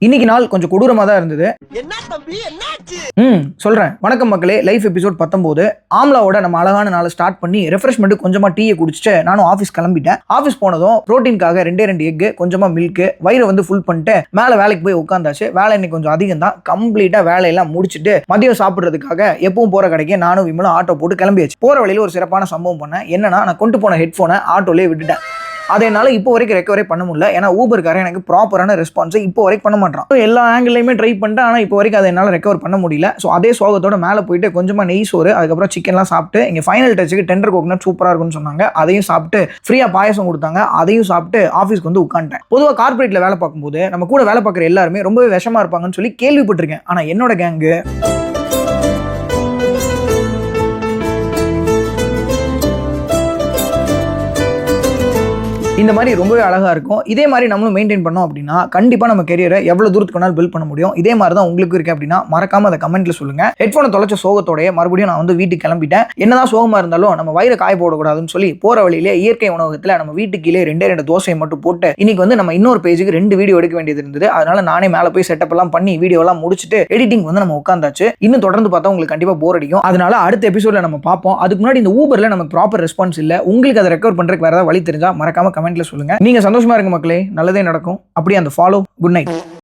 இன்னைக்கு நாள் கொஞ்சம் கொடூரமா தான் இருந்தது. சொல்றேன். வணக்கம் மக்களே. Life episode 19. ஆம்லாவோட நம்ம அழகான நாளை ஸ்டார்ட் பண்ணி ரெஃப்ரெஷ்மெண்ட் கொஞ்சமா டீயை குடிச்சிட்டு நானும் ஆஃபீஸ் கிளம்பிட்டேன். ஆஃபீஸ் போனதும் புரோட்டீனுக்காக 2 எக், கொஞ்சமா மில்க், வயிறு வந்து ஃபுல் பண்ணிட்டு மேலே வேலைக்கு போய் உட்காந்தாச்சு. வேலை இன்னைக்கு கொஞ்சம் அதிகம் தான். கம்ப்ளீட்டா வேலையெல்லாம் முடிச்சுட்டு மதியம் சாப்பிட்றதுக்காக எப்பவும் போற கடைக்கு நானும் விமலும் ஆட்டோ போட்டு கிளம்பியாச்சு. போற வழியில ஒரு சிறப்பான சம்பவம் பண்ணேன். என்னன்னா, நான் கொண்டு போன ஹெட்ஃபோனை ஆட்டோலேயே விட்டுட்டேன். அதனால இப்போ வரைக்கும் ரெக்கவரே பண்ண முடியல. ஏன்னா ஊபர்காரன் எனக்கு ப்ராப்பரான ரெஸ்பான்ஸை இப்போ வரைக்கும் பண்ண மாட்டான். எல்லா ஆங்கிள்லையுமே ட்ரை பண்ணிட்டேன். ஆனால் இப்போ வரைக்கும் அதை என்னால் ரெக்கவர் பண்ண முடியல. ஸோ அதே சோகத்தோட மேலே போயிட்டு கொஞ்சமாக நெய் சோறு, அதுக்கப்புறம் சிக்கன்லாம் சாப்பிட்டு இங்கே ஃபைனல் டச்சுக்கு டெண்டர் கோகனட் சூப்பராக இருக்கும்னு சொன்னாங்க. அதையும் சாப்பிட்டு ஃப்ரீயாக பாயசம் கொடுத்தாங்க. அதையும் சாப்பிட்டு ஆஃபீஸ்க்கு வந்து உட்காந்துட்டேன். பொதுவாக கார்பரேட்டில் வேலை பார்க்கும்போது நம்ம கூட வேலை பார்க்குற எல்லாருமே ரொம்பவே விஷமா இருப்பாங்கன்னு சொல்லி கேள்விப்பட்டிருக்கேன். ஆனால் என்னோட கேங்கு இந்த மாதிரி ரொம்பவே அழகாக இருக்கும். இதே மாதிரி நம்மளும் மெயின்டைன் பண்ணோம் அப்படின்னா கண்டிப்பாக நம்ம கெரியரை எவ்வளோ தூரத்துக்கு வேணாலும் பில்ட் பண்ண முடியும். இதே மாதிரி தான் உங்களுக்கு இருக்கு அப்படின்னா மறக்காம அதை கமெண்ட்ல சொல்லுங்க. ஹெட்ஃபோனை தொலைச்ச சோகத்தோடைய மறுபடியும் நான் வந்து வீட்டுக்கு கிளம்பிட்டேன். என்னதான் சோகமாக இருந்தாலும் நம்ம வயிறு காய போடக்கூடாதுன்னு சொல்லி போற வழியிலே இயற்கை உணவகத்தில் நம்ம வீட்டுக்கு கீழே 2 தோசையை மட்டும் போட்டு இன்னைக்கு வந்து நம்ம இன்னொரு பேஜுக்கு 2 வீடியோ எடுக்க வேண்டியது இருந்தது. அதனால நானே மேலே போய் செட்டப் எல்லாம் பண்ணி வீடியோ எல்லாம் முடிச்சுட்டு எடிட்டிங் வந்து நம்ம உட்காந்தாச்சு. இன்னும் தொடர்ந்து பார்த்தா உங்களுக்கு கண்டிப்பாக போர் அடிக்கும். அதனால அடுத்த எபிசோட்ல நம்ம பார்ப்போம். அதுக்கு முன்னாடி இந்த ஊபர்ல நமக்கு ப்ராப்பர் ரெஸ்பான்ஸ் இல்லை. உங்களுக்கு அதை ரெக்கவர் பண்றதுக்கு வேற ஏதாவது வழி தெரிஞ்சா மறக்காம கமெண்ட்ல சொல்லுங்க. நீங்க சந்தோஷமா இருங்க மக்களே. நல்லதே நடக்கும். அப்படியே அந்த ஃபாலோ. Good night.